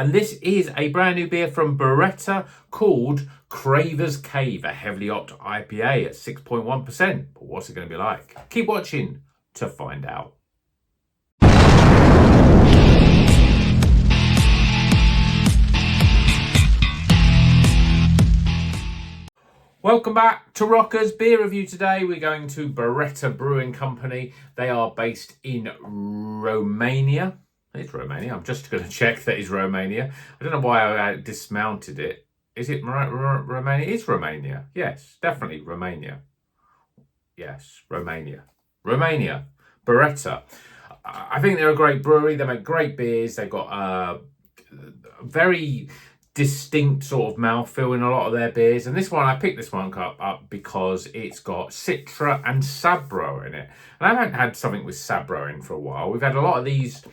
And this is a brand new beer from Bereta called Craver's Cave, a heavily hopped IPA at 6.1%. But what's it going to be like? Keep watching to find out. Welcome back to Rocker's Beer Review. Today we're going to Bereta Brewing Company. They are based in Romania. It's Romania. I'm just going to check that it's Romania. I don't know why I dismounted it. Is it Romania? It's Romania. Yes, definitely Romania. Yes, Romania. Romania. Bereta. I think they're a great brewery. They make great beers. They've got a very distinct sort of mouthfeel in a lot of their beers. And this one, I picked this one up because it's got Citra and Sabro in it. And I haven't had something with Sabro in for a while. We've had a lot of these,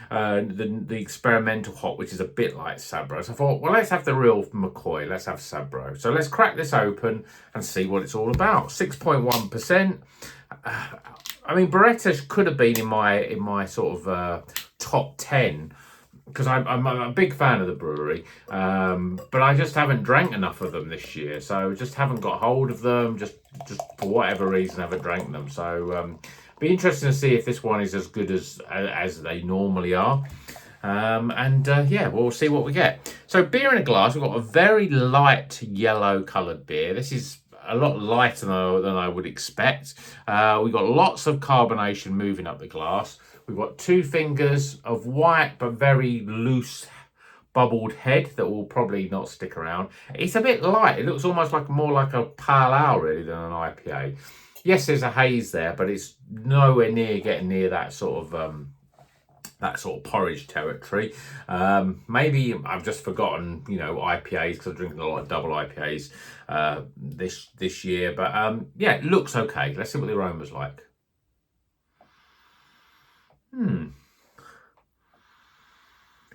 the experimental hop, which is a bit like Sabro. So I thought, well, let's have the real McCoy. Let's have Sabro. So let's crack this open and see what it's all about. 6.1%. I mean, Bereta could have been in my sort of top 10, because I'm a big fan of the brewery, but I just haven't drank enough of them this year, so just haven't got hold of them, just for whatever reason haven't drank them. So be interesting to see if this one is as good as they normally are. Yeah, we'll see what we get. So beer in a glass, we've got a very light yellow coloured beer. This is a lot lighter than I would expect. We've got lots of carbonation moving up the glass. We've got 2 fingers of white but very loose bubbled head that will probably not stick around. It's a bit light. It looks almost like more like a pale ale really than an IPA. Yes, there's a haze there, but it's nowhere near getting near that sort of porridge territory. Maybe I've just forgotten, IPAs, because I'm drinking a lot of double IPAs this year. But yeah, it looks okay. Let's see what the aroma's like. Well,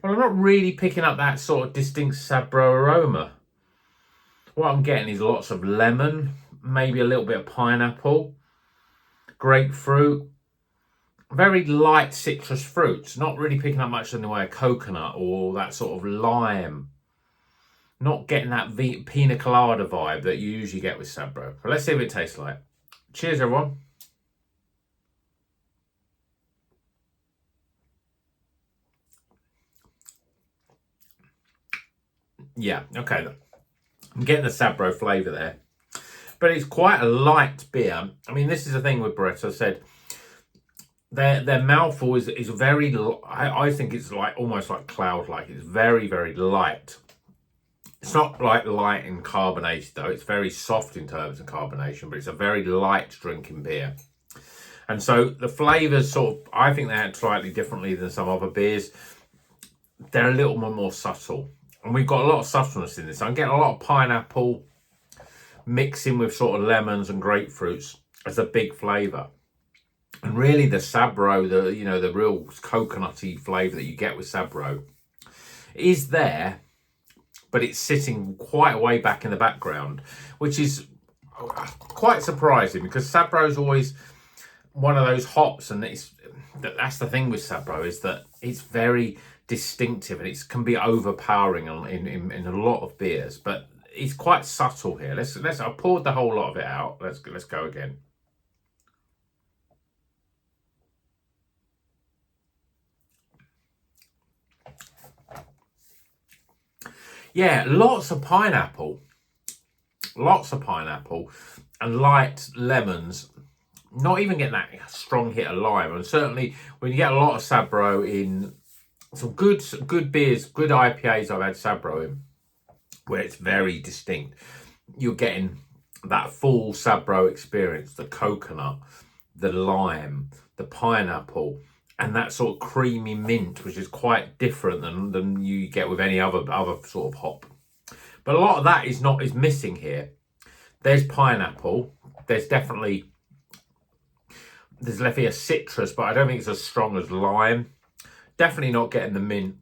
I'm not really picking up that sort of distinct Sabro aroma. What I'm getting is lots of lemon, maybe a little bit of pineapple, grapefruit, very light citrus fruits. Not really picking up much in the way of coconut or that sort of lime. Not getting that pina colada vibe that you usually get with Sabro. But let's see what it tastes like. Cheers, everyone. Yeah, okay. I'm getting the Sabro flavour there. But it's quite a light beer. I mean, this is the thing with Bereta. I said their mouthful is very, I think it's like almost like cloud-like. It's very, very light. It's not like light and carbonated though. It's very soft in terms of carbonation, but it's a very light drinking beer. And so the flavours sort of, I think they act slightly differently than some other beers. They're a little more subtle. And we've got a lot of substance in this. I'm getting a lot of pineapple mixing with sort of lemons and grapefruits as a big flavour. And really the Sabro, the real coconutty flavour that you get with Sabro is there, but it's sitting quite a way back in the background, which is quite surprising because Sabro is always one of those hops, and that's the thing with Sabro, is that it's very distinctive and it can be overpowering in a lot of beers, but it's quite subtle here. I poured the whole lot of it out. Let's go again. Yeah, lots of pineapple and light lemons. Not even getting that strong hit of lime. And certainly when you get a lot of Sabro in some good beers, good IPAs I've had Sabro in, where it's very distinct, you're getting that full Sabro experience, the coconut, the lime, the pineapple, and that sort of creamy mint, which is quite different than you get with any other sort of hop. But a lot of that is missing here. There's pineapple. There's definitely a citrus, but I don't think it's as strong as lime. Definitely not getting the mint.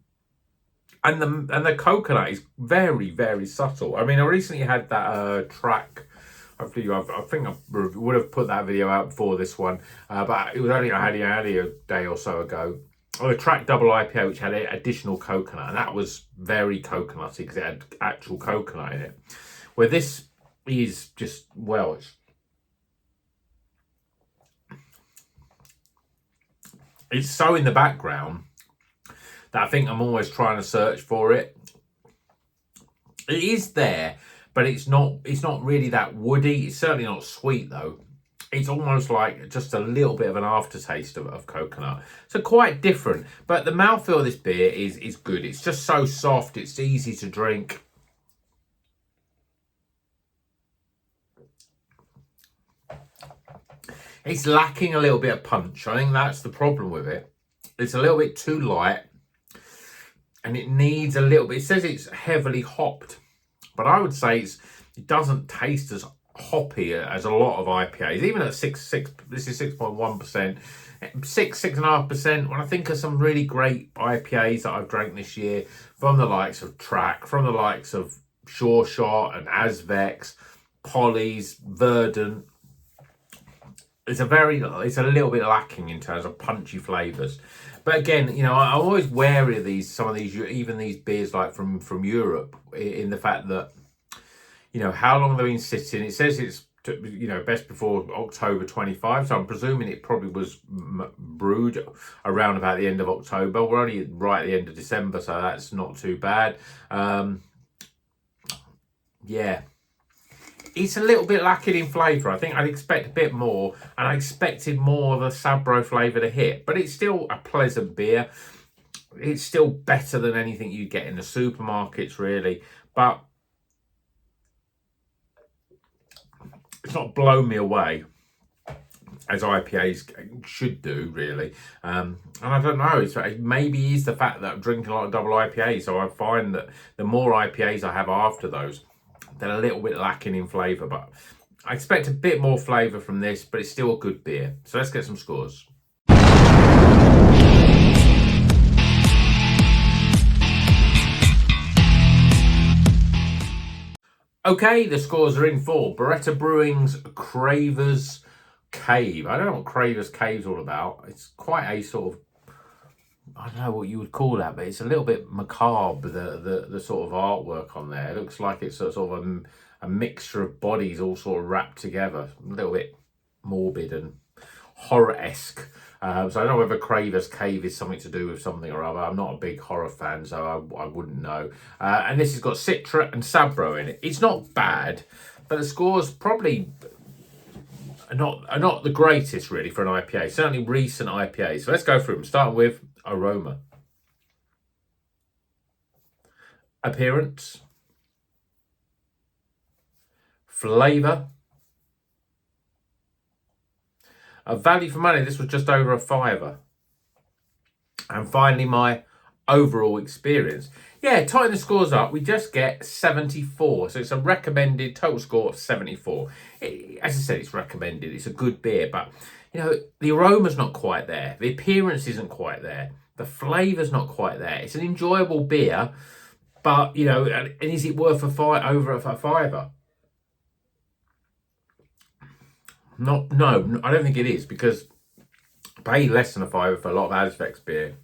And the coconut is very, very subtle. I mean, I recently had that track. Hopefully, I think I would have put that video out before this one, but it was only I had it a day or so ago. a Track Double IPA, which had additional coconut, and that was very coconutty because it had actual coconut in it. Where this is just, well, it's so in the background that I think I'm always trying to search for it. It is there, but it's not really that woody. It's certainly not sweet though. It's almost like just a little bit of an aftertaste of coconut. So quite different. But the mouthfeel of this beer is good. It's just so soft. It's easy to drink. It's lacking a little bit of punch. I think that's the problem with it. It's a little bit too light. And it needs a little bit. It says it's heavily hopped. But I would say it doesn't taste as hoppy as a lot of IPAs, even at 6.6. This is 6.1%, 6.5%. When I think of some really great IPAs that I've drank this year, from the likes of Track, from the likes of Sure Shot and Asvex, Polly's, Verdant, it's a little bit lacking in terms of punchy flavors. But again, you know, I'm always wary of some of these, even these beers like from Europe, in the fact that, you know, how long they've been sitting. It says it's, you know, best before October 25. So I'm presuming it probably was brewed around about the end of October. We're only right at the end of December, so that's not too bad. Yeah. It's a little bit lacking in flavour. I think I'd expect a bit more, and I expected more of the Sabro flavour to hit. But it's still a pleasant beer. It's still better than anything you get in the supermarkets, really. But it's not blown me away, as IPAs should do, really. And I don't know, maybe it's the fact that I'm drinking a lot of double IPAs, so I find that the more IPAs I have after those, they're a little bit lacking in flavour. But I expect a bit more flavour from this, but it's still a good beer. So let's get some scores. Okay, the scores are in for Bereta Brewing's Craver's Cave. I don't know what Craver's Cave's all about. It's quite a sort of, I don't know what you would call that, but it's a little bit macabre, the sort of artwork on there. It looks like it's sort of a mixture of bodies all sort of wrapped together. A little bit morbid and horror-esque. So I don't know whether Craver's Cave is something to do with something or other. I'm not a big horror fan, so I wouldn't know. And this has got Citra and Sabro in it. It's not bad, but the score's probably are not the greatest, really, for an IPA. Certainly recent IPA. So let's go through them, starting with aroma. Appearance. Flavour. A value for money, this was just over a £5. And finally, my overall experience. Yeah, tighten the scores up, we just get 74. So it's a recommended total score of 74. As I said, it's recommended. It's a good beer, but, you know, the aroma's not quite there. The appearance isn't quite there. The flavour's not quite there. It's an enjoyable beer, but, you know, and is it worth over a £5? No, I don't think it is, because I pay less than a £5 for a lot of Asvex beer.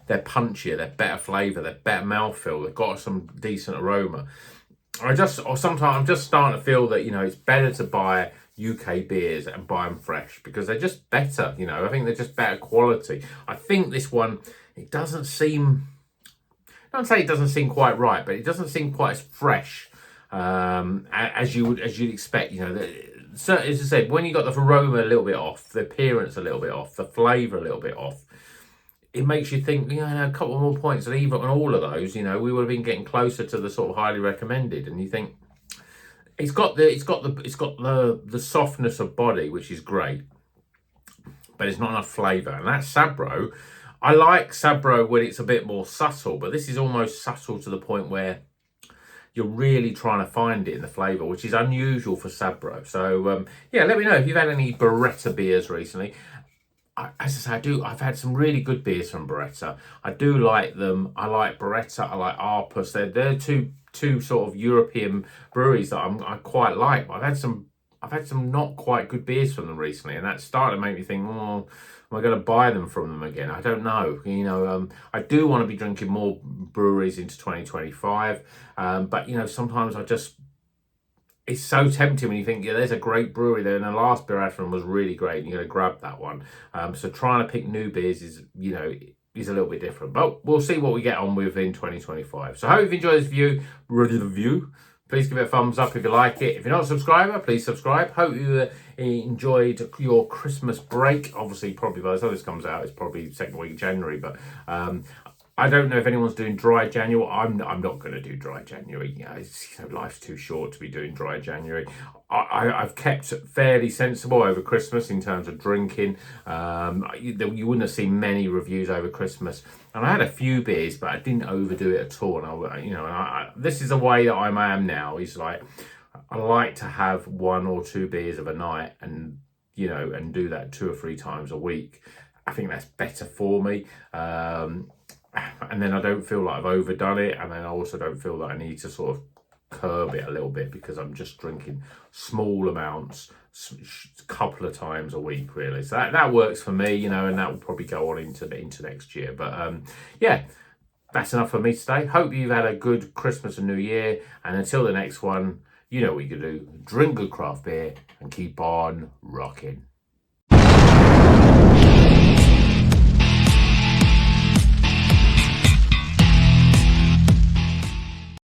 They're punchier, they're better flavour, they're better mouthfeel, they've got some decent aroma. Sometimes I'm just starting to feel that, you know, it's better to buy UK beers and buy them fresh, because they're just better, you know. I think they're just better quality. I think this one, it doesn't seem, I don't say it doesn't seem quite right, but it doesn't seem quite as fresh as you'd expect, you know. So, as I said, when you got the aroma a little bit off, the appearance a little bit off, the flavour a little bit off, it makes you think, you know, a couple more points, and even on all of those, you know, we would have been getting closer to the sort of highly recommended. And you think it's got the softness of body, which is great, but it's not enough flavour. And that's Sabro. I like Sabro when it's a bit more subtle, but this is almost subtle to the point where you're really trying to find it in the flavour, which is unusual for Sabro. So, yeah, let me know if you've had any Bereta beers recently. As I say, I've had some really good beers from Bereta. I do like them. I like Bereta. I like Arpus. They're two sort of European breweries that I quite like. I've had some I've had some not quite good beers from them recently, and that's starting to make me think, oh, am I going to buy them from them again? I don't know. I do want to be drinking more breweries into 2025, but sometimes it's so tempting when you think, yeah, there's a great brewery there, and the last beer I had from them was really great, and you're going to grab that one. So trying to pick new beers is a little bit different, but we'll see what we get on with in 2025. So I hope you've enjoyed this review. Please give it a thumbs up if you like it. If you're not a subscriber, please subscribe. Hope you enjoyed your Christmas break. Obviously, probably by the time this comes out, it's probably second week of January, but I don't know if anyone's doing dry January. I'm not going to do dry January. Life's too short to be doing dry January. I've kept fairly sensible over Christmas in terms of drinking. You wouldn't have seen many reviews over Christmas, and I had a few beers, but I didn't overdo it at all. And this is the way that I am now. Is like I like to have 1 or 2 beers of a night, and do that 2 or 3 times a week. I think that's better for me. And then I don't feel like I've overdone it, and then I also don't feel that I need to sort of curb it a little bit, because I'm just drinking small amounts a couple of times a week, really. So that works for me, and that will probably go on into next year. But yeah, that's enough for me today. Hope you've had a good Christmas and New Year, and until the next one, you know what you can do: drink good craft beer and keep on rocking.